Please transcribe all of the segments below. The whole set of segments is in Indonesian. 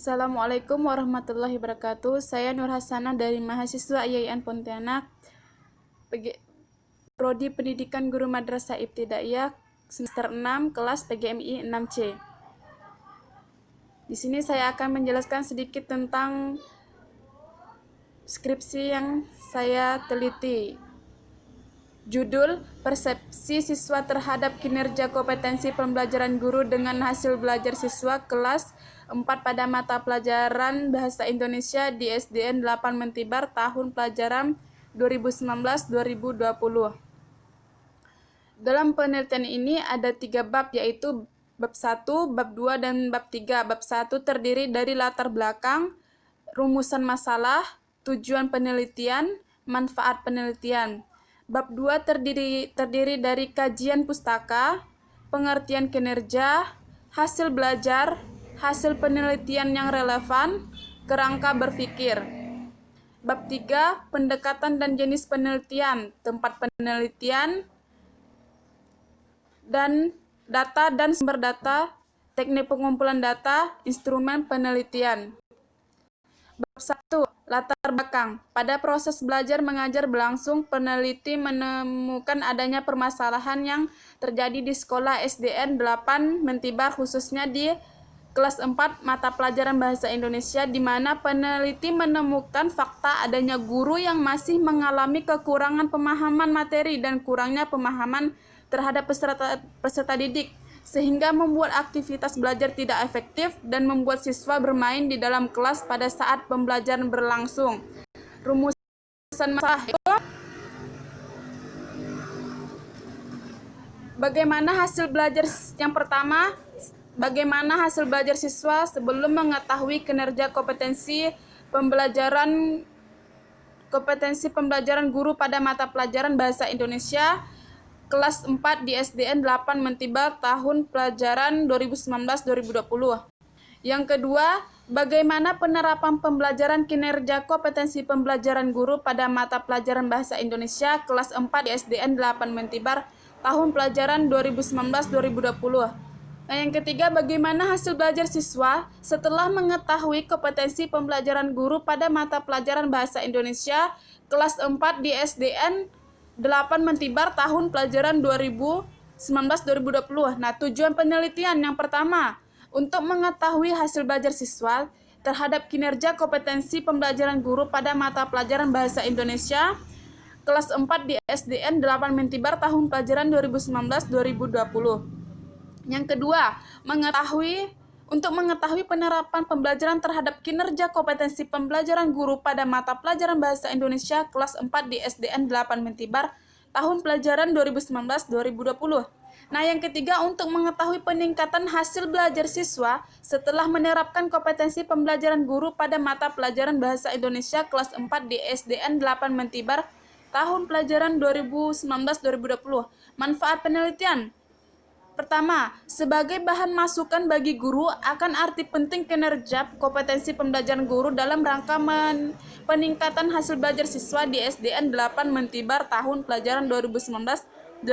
Assalamualaikum warahmatullahi wabarakatuh. Saya Nur Hasanah dari mahasiswa IAIN Pontianak, Prodi Pendidikan Guru Madrasah Ibtidaiyah semester 6 kelas PGMI 6C. Di sini saya akan menjelaskan sedikit tentang skripsi yang saya teliti. Judul: Persepsi Siswa Terhadap Kinerja Kompetensi Pembelajaran Guru dengan Hasil Belajar Siswa Kelas 4 pada Mata Pelajaran Bahasa Indonesia di SDN 8 Mentibar tahun pelajaran 2019-2020. Dalam penelitian ini ada 3 bab, yaitu bab 1, bab 2, dan bab 3. Bab 1 terdiri dari latar belakang, rumusan masalah, tujuan penelitian, manfaat penelitian. Bab 2 terdiri dari kajian pustaka, pengertian kinerja, hasil belajar, hasil penelitian yang relevan, kerangka berpikir. Bab 3, pendekatan dan jenis penelitian, tempat penelitian, dan data dan sumber data, teknik pengumpulan data, instrumen penelitian. Bab 1, latar belakang. Pada proses belajar mengajar berlangsung, peneliti menemukan adanya permasalahan yang terjadi di sekolah SDN 8 Mentibar, khususnya di kelas 4 mata pelajaran Bahasa Indonesia, di mana peneliti menemukan fakta adanya guru yang masih mengalami kekurangan pemahaman materi dan kurangnya pemahaman terhadap peserta didik, sehingga membuat aktivitas belajar tidak efektif dan membuat siswa bermain di dalam kelas pada saat pembelajaran berlangsung. Rumusan masalah itu: bagaimana hasil belajar yang pertama, bagaimana hasil belajar siswa sebelum mengetahui kinerja kompetensi pembelajaran guru pada mata pelajaran Bahasa Indonesia kelas 4 di SDN 8 Mentibar tahun pelajaran 2019-2020. Yang kedua, bagaimana penerapan pembelajaran kinerja kompetensi pembelajaran guru pada mata pelajaran Bahasa Indonesia kelas 4 di SDN 8 Mentibar tahun pelajaran 2019-2020. Nah, yang ketiga, bagaimana hasil belajar siswa setelah mengetahui kompetensi pembelajaran guru pada mata pelajaran Bahasa Indonesia kelas 4 di SDN 8 Mentibar tahun pelajaran 2019-2020. Nah, tujuan penelitian yang pertama, untuk mengetahui hasil belajar siswa terhadap kinerja kompetensi pembelajaran guru pada mata pelajaran Bahasa Indonesia kelas 4 di SDN 8 Mentibar tahun pelajaran 2019-2020. Yang kedua, untuk mengetahui penerapan pembelajaran terhadap kinerja kompetensi pembelajaran guru pada mata pelajaran Bahasa Indonesia kelas 4 di SDN 8 Mentibar tahun pelajaran 2019-2020. Nah, yang ketiga, untuk mengetahui peningkatan hasil belajar siswa setelah menerapkan kompetensi pembelajaran guru pada mata pelajaran Bahasa Indonesia kelas 4 di SDN 8 Mentibar tahun pelajaran 2019-2020. Manfaat penelitian. Pertama, sebagai bahan masukan bagi guru akan arti penting kinerja kompetensi pembelajaran guru dalam rangka peningkatan hasil belajar siswa di SDN 8 Mentibar tahun pelajaran 2019-2020.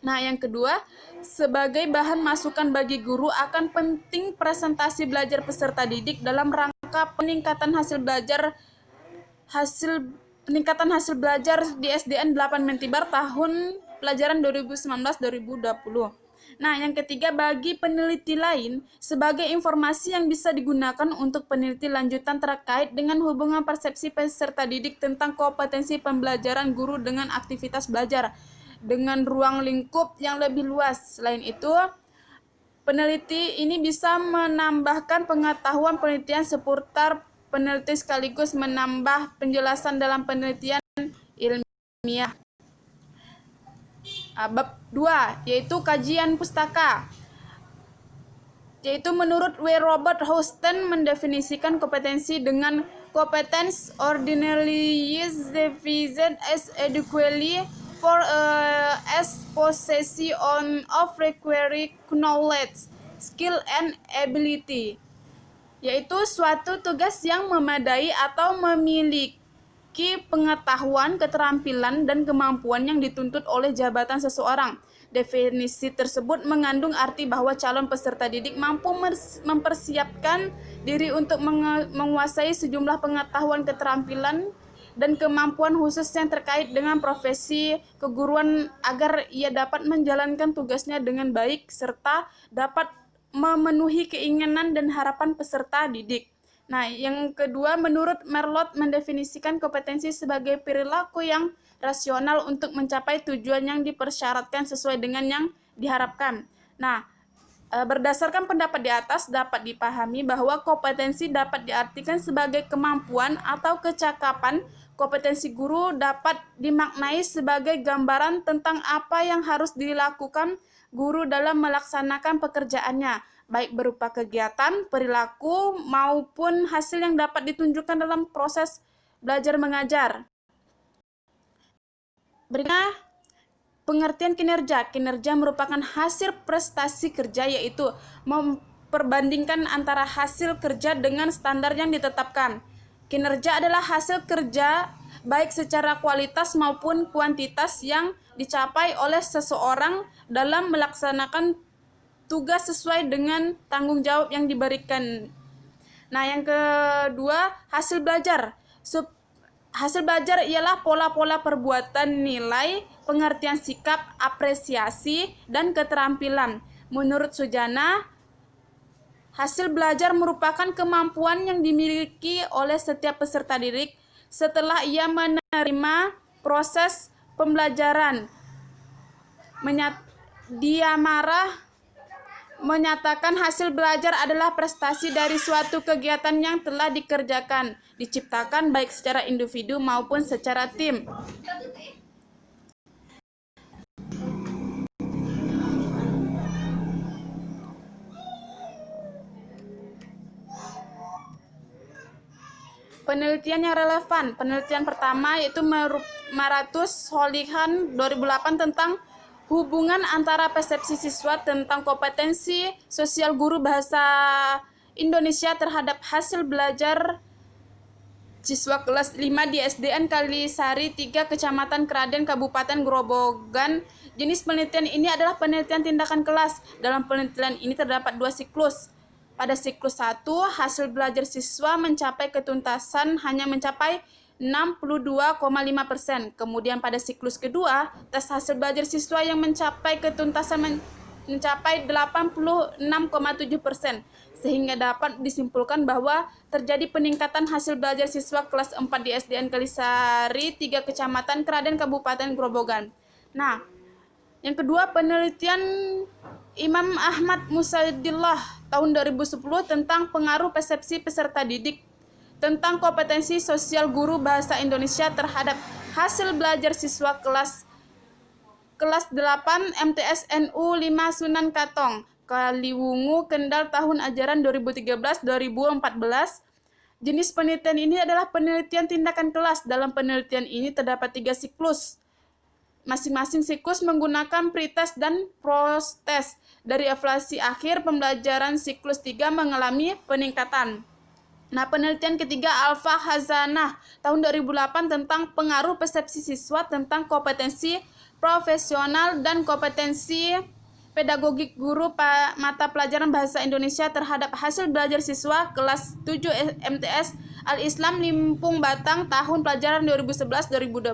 Nah, yang kedua, sebagai bahan masukan bagi guru akan penting presentasi belajar peserta didik dalam rangka peningkatan hasil belajar di SDN 8 Mentibar tahun pelajaran 2019-2020. Nah, yang ketiga, bagi peneliti lain, sebagai informasi yang bisa digunakan untuk peneliti lanjutan terkait dengan hubungan persepsi peserta didik tentang kompetensi pembelajaran guru dengan aktivitas belajar dengan ruang lingkup yang lebih luas. Selain itu, peneliti ini bisa menambahkan pengetahuan penelitian seputar peneliti sekaligus menambah penjelasan dalam penelitian ilmiah. Bab 2, yaitu kajian pustaka. Yaitu menurut W. Robert Houston mendefinisikan kompetensi dengan competence ordinarily is defined as adequately for as possession of required knowledge, skill and ability, yaitu suatu tugas yang memadai atau memiliki pengetahuan, keterampilan, dan kemampuan yang dituntut oleh jabatan seseorang. Definisi tersebut mengandung arti bahwa calon peserta didik mampu mempersiapkan diri untuk menguasai sejumlah pengetahuan, keterampilan, dan kemampuan khusus yang terkait dengan profesi keguruan agar ia dapat menjalankan tugasnya dengan baik serta dapat memenuhi keinginan dan harapan peserta didik. Nah, yang kedua, menurut Merlot mendefinisikan kompetensi sebagai perilaku yang rasional untuk mencapai tujuan yang dipersyaratkan sesuai dengan yang diharapkan. Nah, berdasarkan pendapat di atas dapat dipahami bahwa kompetensi dapat diartikan sebagai kemampuan atau kecakapan. Kompetensi guru dapat dimaknai sebagai gambaran tentang apa yang harus dilakukan guru dalam melaksanakan pekerjaannya, baik berupa kegiatan, perilaku, maupun hasil yang dapat ditunjukkan dalam proses belajar mengajar. Berikutnya, pengertian kinerja. Kinerja merupakan hasil prestasi kerja, yaitu memperbandingkan antara hasil kerja dengan standar yang ditetapkan. Kinerja adalah hasil kerja baik secara kualitas maupun kuantitas yang dicapai oleh seseorang dalam melaksanakan tugas sesuai dengan tanggung jawab yang diberikan. Nah, yang kedua, hasil belajar. Hasil belajar ialah pola-pola perbuatan, nilai, pengertian sikap, apresiasi, dan keterampilan. Menurut Sujana, hasil belajar merupakan kemampuan yang dimiliki oleh setiap peserta didik setelah ia menerima proses pembelajaran. Dia menyatakan hasil belajar adalah prestasi dari suatu kegiatan yang telah dikerjakan, diciptakan baik secara individu maupun secara tim. Penelitian yang relevan. Penelitian pertama yaitu Maratus Solihan 2008 tentang hubungan antara persepsi siswa tentang kompetensi sosial guru bahasa Indonesia terhadap hasil belajar siswa kelas 5 di SDN Kalisari 3, Kecamatan Keraden, Kabupaten Grobogan. Jenis penelitian ini adalah penelitian tindakan kelas. Dalam penelitian ini terdapat 2 siklus. Pada siklus 1, hasil belajar siswa mencapai ketuntasan hanya mencapai 62,5%. Kemudian pada siklus kedua, tes hasil belajar siswa yang mencapai ketuntasan mencapai 86,7%. Sehingga dapat disimpulkan bahwa terjadi peningkatan hasil belajar siswa kelas 4 di SDN Kalisari 3, Kecamatan Keraden, Kabupaten Grobogan. Nah, yang kedua, penelitian Imam Ahmad Musaidillah tahun 2010 tentang pengaruh persepsi peserta didik tentang kompetensi sosial guru bahasa Indonesia terhadap hasil belajar siswa kelas 8 MTS NU 5 Sunan Katong, Kaliwungu, Kendal tahun ajaran 2013-2014. Jenis penelitian ini adalah penelitian tindakan kelas. Dalam penelitian ini terdapat 3 siklus. Masing-masing siklus menggunakan pretest dan post-test. Dari evaluasi akhir pembelajaran siklus 3 mengalami peningkatan. Nah, penelitian ketiga Alfa Hazanah tahun 2008 tentang pengaruh persepsi siswa tentang kompetensi profesional dan kompetensi pedagogik guru mata pelajaran bahasa Indonesia terhadap hasil belajar siswa kelas 7 MTS Al-Islam Limpung Batang tahun pelajaran 2011-2012.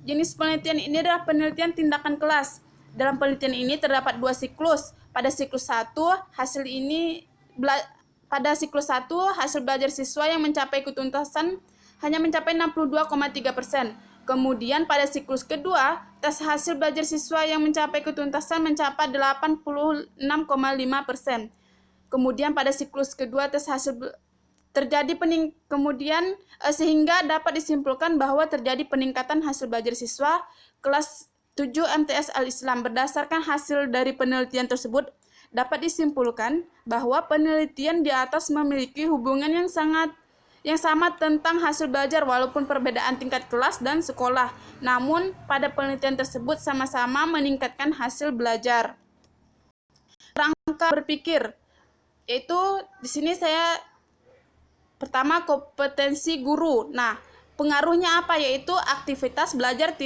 Jenis penelitian ini adalah penelitian tindakan kelas. Dalam penelitian ini terdapat 2 siklus. Pada siklus 1, hasil belajar siswa yang mencapai ketuntasan hanya mencapai 62,3%. Kemudian pada siklus kedua, tes hasil belajar siswa yang mencapai ketuntasan mencapai 86,5%. Kemudian pada siklus kedua sehingga dapat disimpulkan bahwa terjadi peningkatan hasil belajar siswa kelas 7 MTS Al-Islam. Berdasarkan hasil dari penelitian tersebut, dapat disimpulkan bahwa penelitian di atas memiliki hubungan yang sama tentang hasil belajar walaupun perbedaan tingkat kelas dan sekolah. Namun, pada penelitian tersebut sama-sama meningkatkan hasil belajar. Rangka berpikir, yaitu di sini saya pertama kompetensi guru. Nah, pengaruhnya apa? Yaitu aktivitas belajar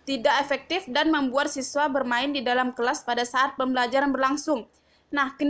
tidak efektif dan membuat siswa bermain di dalam kelas pada saat pembelajaran berlangsung. Nah, kendala